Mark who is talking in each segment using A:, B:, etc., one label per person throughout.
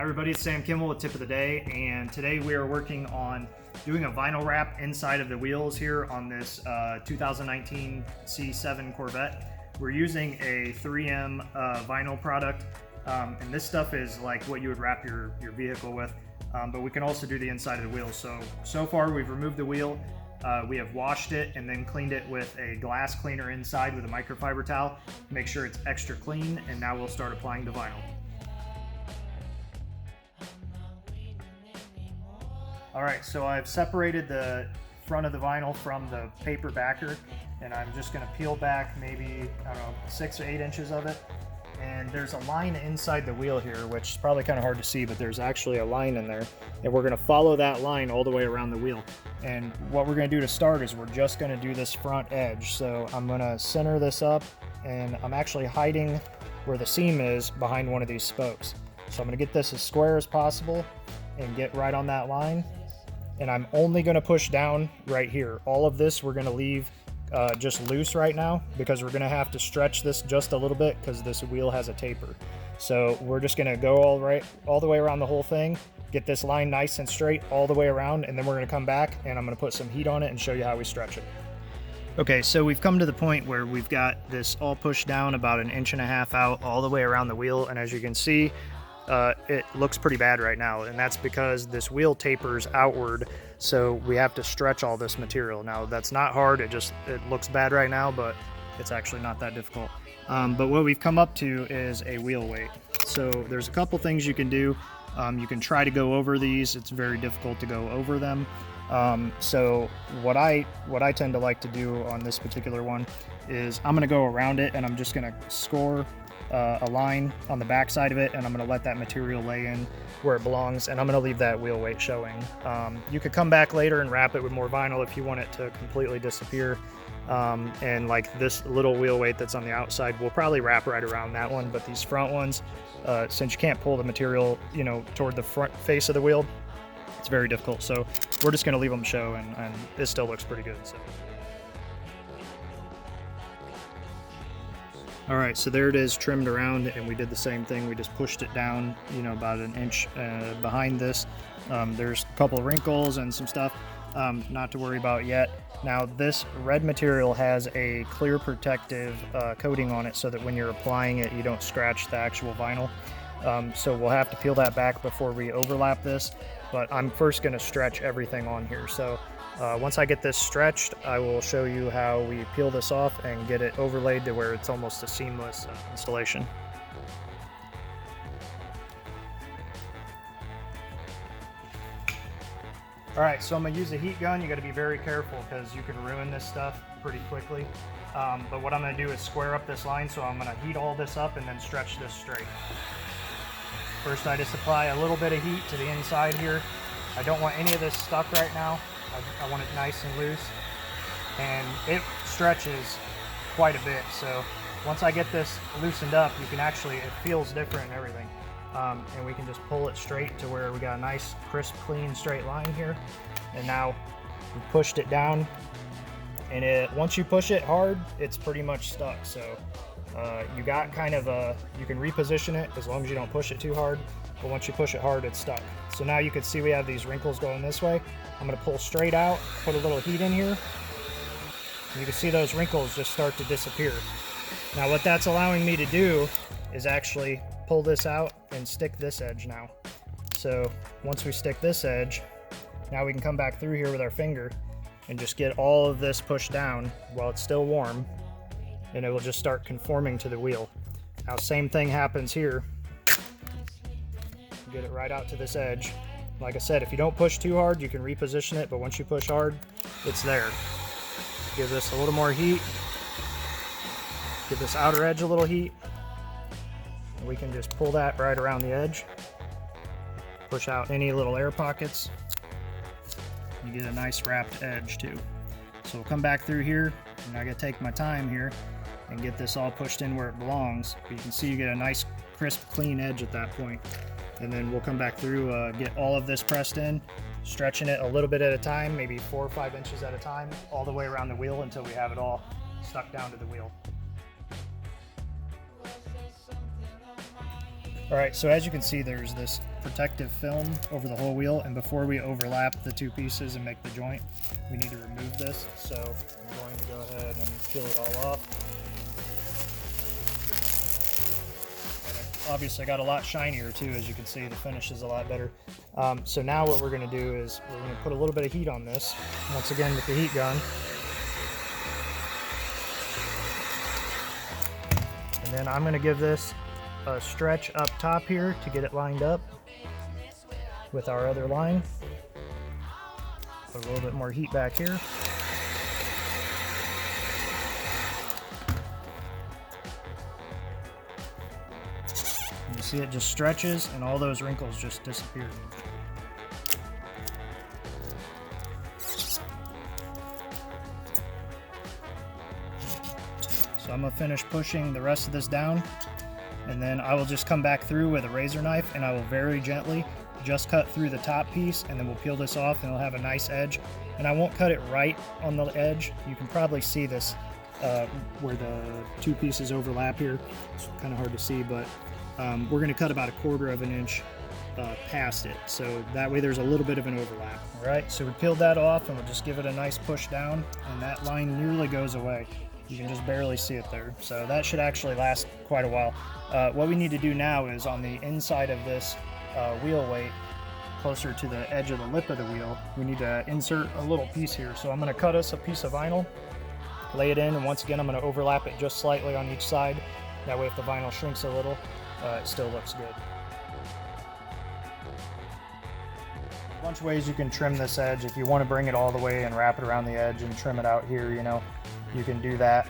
A: Hi everybody, it's Sam Kimmel with Tip of the Day, and today we are working on doing a vinyl wrap inside of the wheels here on this 2019 C7 Corvette. We're using a 3M vinyl product, and this stuff is like what you would wrap your vehicle with, but we can also do the inside of the wheels. So far we've removed the wheel, we have washed it and then cleaned it with a glass cleaner inside with a microfiber towel. Make sure it's extra clean, and now we'll start applying the vinyl. Alright, so I've separated the front of the vinyl from the paper backer, and I'm just going to peel back maybe, I don't know, 6 or 8 inches of it. And there's a line inside the wheel here, which is probably kind of hard to see, but there's actually a line in there. And we're going to follow that line all the way around the wheel. And what we're going to do to start is we're just going to do this front edge. So I'm going to center this up, and I'm actually hiding where the seam is behind one of these spokes. So I'm going to get this as square as possible and get right on that line. And I'm only going to push down right here. All of this we're going to leave just loose right now, because we're going to have to stretch this just a little bit because this wheel has a taper. So we're just going to go all the way around the whole thing, get this line nice and straight all the way around, and then we're going to come back and I'm going to put some heat on it and show you how we stretch it. Okay, so we've come to the point where we've got this all pushed down about 1.5 inches out all the way around the wheel, and as you can see, it looks pretty bad right now, and that's because this wheel tapers outward, so we have to stretch all this material. Now that's not hard, it looks bad right now, but it's actually not that difficult. But what we've come up to is a wheel weight. So there's a couple things you can do. You can try to go over these. It's very difficult to go over them. So what I tend to like to do on this particular one is I'm going to go around it, and I'm just going to score a line on the back side of it, and I'm going to let that material lay in where it belongs, and I'm going to leave that wheel weight showing. You could come back later and wrap it with more vinyl if you want it to completely disappear, and like this little wheel weight that's on the outside, we'll probably wrap right around that one, but these front ones, since you can't pull the material, toward the front face of the wheel, it's very difficult. So we're just going to leave them show, and it still looks pretty good. So. Alright, so there it is, trimmed around, and we did the same thing. We just pushed it down, about 1 inch behind this. There's a couple of wrinkles and some stuff not to worry about yet. Now this red material has a clear protective coating on it so that when you're applying it, you don't scratch the actual vinyl. So we'll have to peel that back before we overlap this, but I'm first going to stretch everything on here. So once I get this stretched, I will show you how we peel this off and get it overlaid to where it's almost a seamless installation. Alright, so I'm going to use a heat gun. You got to be very careful because you can ruin this stuff pretty quickly. But what I'm going to do is square up this line, so I'm going to heat all this up and then stretch this straight. First, I just apply a little bit of heat to the inside here. I don't want any of this stuck right now. I want it nice and loose, and it stretches quite a bit. So once I get this loosened up, you can actually, it feels different and everything. And we can just pull it straight to where we got a nice, crisp, clean, straight line here. And now we pushed it down, and once you push it hard, it's pretty much stuck. So you got kind of you can reposition it as long as you don't push it too hard. But once you push it hard, it's stuck. So now you can see we have these wrinkles going this way. I'm going to pull straight out, put a little heat in here. And you can see those wrinkles just start to disappear. Now what that's allowing me to do is actually pull this out and stick this edge now. So once we stick this edge, now we can come back through here with our finger and just get all of this pushed down while it's still warm, and it will just start conforming to the wheel. Now same thing happens here. Get it right out to this edge. Like I said, if you don't push too hard, you can reposition it, but once you push hard, it's there. Give this a little more heat. Give this outer edge a little heat. And we can just pull that right around the edge. Push out any little air pockets. You get a nice wrapped edge too. So we'll come back through here, and I gotta take my time here and get this all pushed in where it belongs. But you can see you get a nice, crisp, clean edge at that point. And then we'll come back through, get all of this pressed in, stretching it a little bit at a time, maybe 4 or 5 inches at a time, all the way around the wheel until we have it all stuck down to the wheel. Alright, so as you can see, there's this protective film over the whole wheel, and before we overlap the two pieces and make the joint, we need to remove this. So I'm going to go ahead and peel it all off. And obviously got a lot shinier too, as you can see, the finish is a lot better. So now what we're going to do is we're going to put a little bit of heat on this, once again with the heat gun. And then I'm going to give this a stretch up top here to get it lined up with our other line. Put a little bit more heat back here. And you see it just stretches and all those wrinkles just disappear. So I'm going to finish pushing the rest of this down, and then I will just come back through with a razor knife and I will very gently just cut through the top piece, and then we'll peel this off and it'll have a nice edge. And I won't cut it right on the edge. You can probably see this where the two pieces overlap here. It's kind of hard to see, but we're going to cut about 1/4 of an inch past it, so that way there's a little bit of an overlap. All right, so we peeled that off and we'll just give it a nice push down, and that line nearly goes away. You can just barely see it there, so that should actually last quite a while. What we need to do now is on the inside of this wheel weight, closer to the edge of the lip of the wheel, we need to insert a little piece here. So I'm going to cut us a piece of vinyl, lay it in, and once again I'm going to overlap it just slightly on each side. That way if the vinyl shrinks a little, it still looks good. A bunch of ways you can trim this edge. If you want to bring it all the way and wrap it around the edge and trim it out here, you know, you can do that.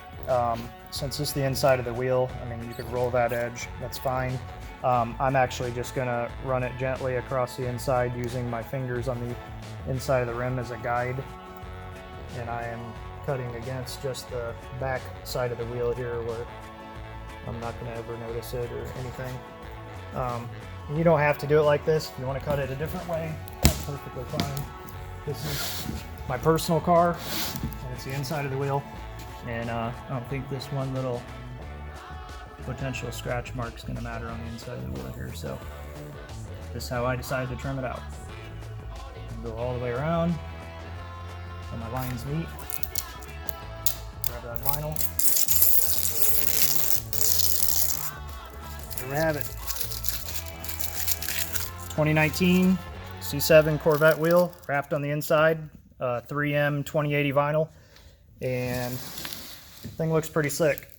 A: Since this is the inside of the wheel, I mean, you could roll that edge, that's fine. I'm actually just going to run it gently across the inside using my fingers on the inside of the rim as a guide. And I am cutting against just the back side of the wheel here, where I'm not going to ever notice it or anything. You don't have to do it like this. If you want to cut it a different way, that's perfectly fine. This is my personal car, and it's the inside of the wheel. And I don't think this one little potential scratch mark is going to matter on the inside of the wheel here. So this is how I decided to trim it out. Go all the way around so my lines meet. Grab that vinyl. There we have it. 2019 C7 Corvette wheel, wrapped on the inside, 3M 2080 vinyl, and the thing looks pretty slick.